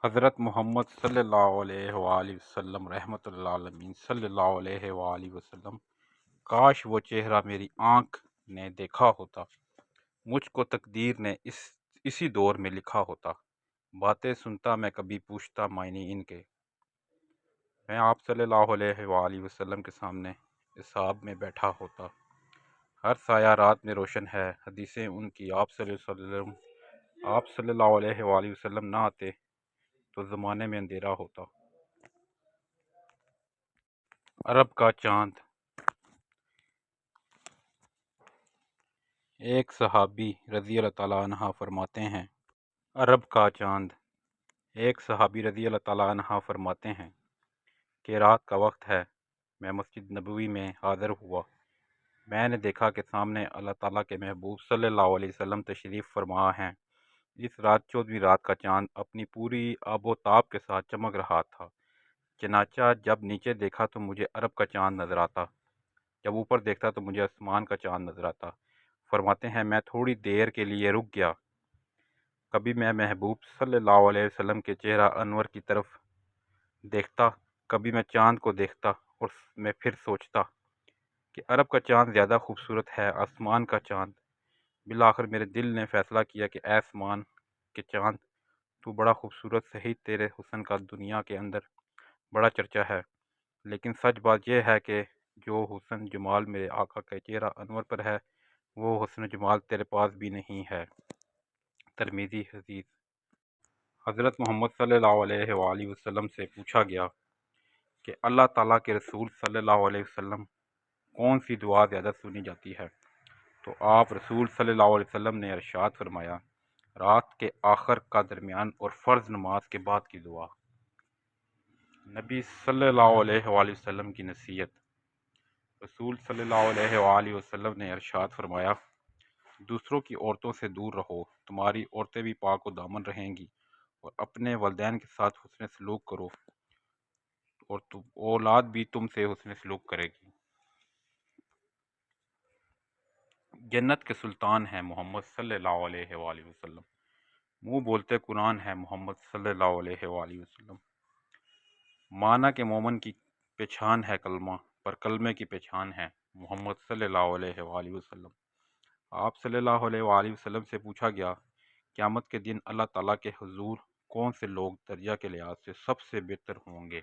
حضرت محمد صلی اللہ علیہ وآلہ وسلم رحمۃ اللہ عالمین صلی اللہ علیہ وآلہ وسلم، کاش وہ چہرہ میری آنکھ نے دیکھا ہوتا، مجھ کو تقدیر نے اسی دور میں لکھا ہوتا، باتیں سنتا میں کبھی پوچھتا معنی ان کے۔ میں آپ صلی اللہ علیہ وآلہ وسلم کے سامنے اصحاب میں بیٹھا ہوتا، ہر سایہ رات میں روشن ہے، حدیثیں ان کی آپ صلی اللہ علیہ وآلہ وسلم نہ آتے تو زمانے میں اندھیرا ہوتا۔ عرب کا چاند۔ ایک صحابی رضی اللہ تعالیٰ عنہ فرماتے ہیں، عرب کا چاند۔ ایک صحابی رضی اللہ تعالیٰ عنہ فرماتے ہیں کہ رات کا وقت ہے، میں مسجد نبوی میں حاضر ہوا، میں نے دیکھا کہ سامنے اللہ تعالیٰ کے محبوب صلی اللہ علیہ وسلم تشریف فرما ہیں۔ اس رات 14ویں رات کا چاند اپنی پوری آب و تاب کے ساتھ چمک رہا تھا، چنانچہ جب نیچے دیکھا تو مجھے عرب کا چاند نظر آتا، جب اوپر دیکھتا تو مجھے آسمان کا چاند نظر آتا۔ فرماتے ہیں میں تھوڑی دیر کے لیے رک گیا، کبھی میں محبوب صلی اللہ علیہ وسلم کے چہرہ انور کی طرف دیکھتا، کبھی میں چاند کو دیکھتا، اور میں پھر سوچتا کہ عرب کا چاند زیادہ خوبصورت ہے آسمان کا چاند۔ بالآخر میرے دل نے فیصلہ کیا کہ اے آسمان کے چاند، تو بڑا خوبصورت، صحیح تیرے حسن کا دنیا کے اندر بڑا چرچا ہے، لیکن سچ بات یہ ہے کہ جو حسن جمال میرے آقا کے چہرہ انور پر ہے، وہ حسن جمال تیرے پاس بھی نہیں ہے۔ ترمذی حدیث۔ حضرت محمد صلی اللہ علیہ وآلہ وسلم سے پوچھا گیا کہ اللہ تعالیٰ کے رسول صلی اللہ علیہ وسلم کون سی دعا زیادہ سنی جاتی ہے؟ تو آپ رسول صلی اللہ علیہ وسلم نے ارشاد فرمایا، رات کے آخر کا درمیان اور فرض نماز کے بعد کی دعا۔ نبی صلی اللہ علیہ وآلہ وسلم کی نصیحت۔ رسول صلی اللہ علیہ وآلہ وسلم نے ارشاد فرمایا، دوسروں کی عورتوں سے دور رہو، تمہاری عورتیں بھی پاک و دامن رہیں گی، اور اپنے والدین کے ساتھ حسن سلوک کرو، اور اولاد بھی تم سے حسن سلوک کرے گی۔ جنت کے سلطان ہیں محمد صلی اللہ علیہ وآلہ وسلم، منہ بولتے قرآن ہے محمد صلی اللہ علیہ وآلہ وسلم۔ مانا کہ مومن کی پہچان ہے کلمہ، پر کلمے کی پہچان ہے محمد صلی اللہ علیہ وآلہ وسلم۔ آپ صلی اللہ علیہ وآلہ وسلم سے پوچھا گیا، قیامت کے دن اللہ تعالیٰ کے حضور کون سے لوگ درجہ کے لحاظ سے سب سے بہتر ہوں گے؟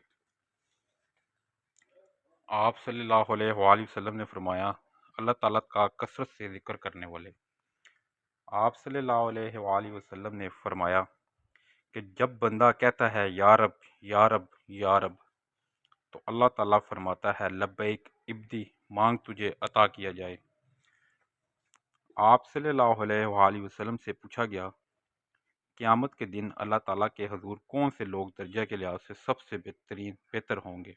آپ صلی اللہ علیہ وآلہ وسلم نے فرمایا، اللہ تعالیٰ کا کثرت سے ذکر کرنے والے۔ آپ صلی اللہ علیہ وآلہ وسلم نے فرمایا کہ جب بندہ کہتا ہے یا رب یا رب یا رب، تو اللہ تعالیٰ فرماتا ہے لبیک عبدی، مانگ تجھے عطا کیا جائے۔ آپ صلی اللہ علیہ وآلہ وسلم سے پوچھا گیا، قیامت کے دن اللہ تعالیٰ کے حضور کون سے لوگ درجہ کے لحاظ سے سب سے بہتر ہوں گے؟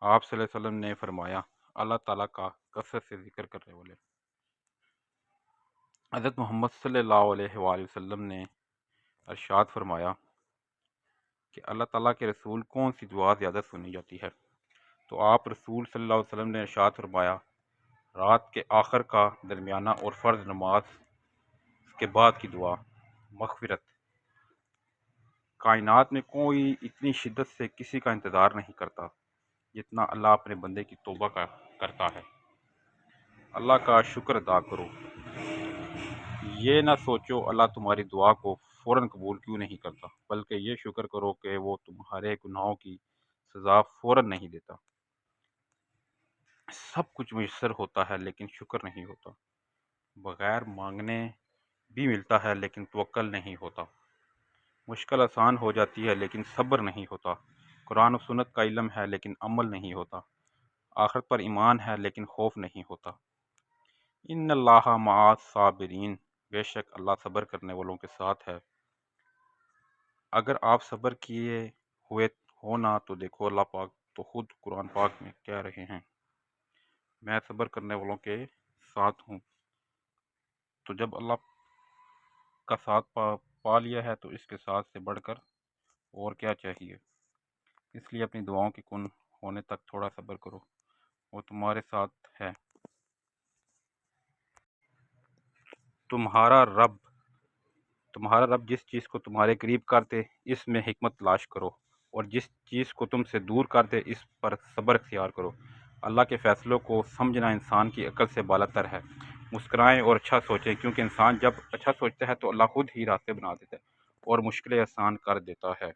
آپ صلی اللہ علیہ وسلم نے فرمایا، اللہ تعالیٰ کا کثرت سے ذکر کرنے والے۔ حضرت محمد صلی اللہ علیہ وآلہ وسلم نے ارشاد فرمایا کہ اللہ تعالیٰ کے رسول کون سی دعا زیادہ سنی جاتی ہے؟ تو آپ رسول صلی اللہ علیہ وسلم نے ارشاد فرمایا، رات کے آخر کا درمیانہ اور فرض نماز کے بعد کی دعا، مغفرت۔ کائنات میں کوئی اتنی شدت سے کسی کا انتظار نہیں کرتا جتنا اللہ اپنے بندے کی توبہ کرتا ہے۔ اللہ کا شکر ادا کرو، یہ نہ سوچو اللہ تمہاری دعا کو فوراً قبول کیوں نہیں کرتا، بلکہ یہ شکر کرو کہ وہ تمہارے گناہوں کی سزا فوراً نہیں دیتا۔ سب کچھ میسر ہوتا ہے لیکن شکر نہیں ہوتا، بغیر مانگنے بھی ملتا ہے لیکن توکل نہیں ہوتا، مشکل آسان ہو جاتی ہے لیکن صبر نہیں ہوتا، قرآن و سنت کا علم ہے لیکن عمل نہیں ہوتا، آخرت پر ایمان ہے لیکن خوف نہیں ہوتا۔ ان اللہ مع الصابرین، بے شک اللہ صبر کرنے والوں کے ساتھ ہے۔ اگر آپ صبر کیے ہوئے ہو نا تو دیکھو اللہ پاک تو خود قرآن پاک میں کہہ رہے ہیں، میں صبر کرنے والوں کے ساتھ ہوں۔ تو جب اللہ کا ساتھ پا لیا ہے تو اس کے ساتھ سے بڑھ کر اور کیا چاہیے؟ اس لیے اپنی دعاؤں کے کن ہونے تک تھوڑا صبر کرو، وہ تمہارے ساتھ ہے۔ تمہارا رب تمہارا رب جس چیز کو تمہارے قریب کر دے اس میں حکمت تلاش کرو، اور جس چیز کو تم سے دور کر دے اس پر صبر اختیار کرو۔ اللہ کے فیصلوں کو سمجھنا انسان کی عقل سے بالاتر ہے۔ مسکرائیں اور اچھا سوچیں، کیونکہ انسان جب اچھا سوچتا ہے تو اللہ خود ہی راستے بنا دیتا ہے اور مشکلیں آسان کر دیتا ہے۔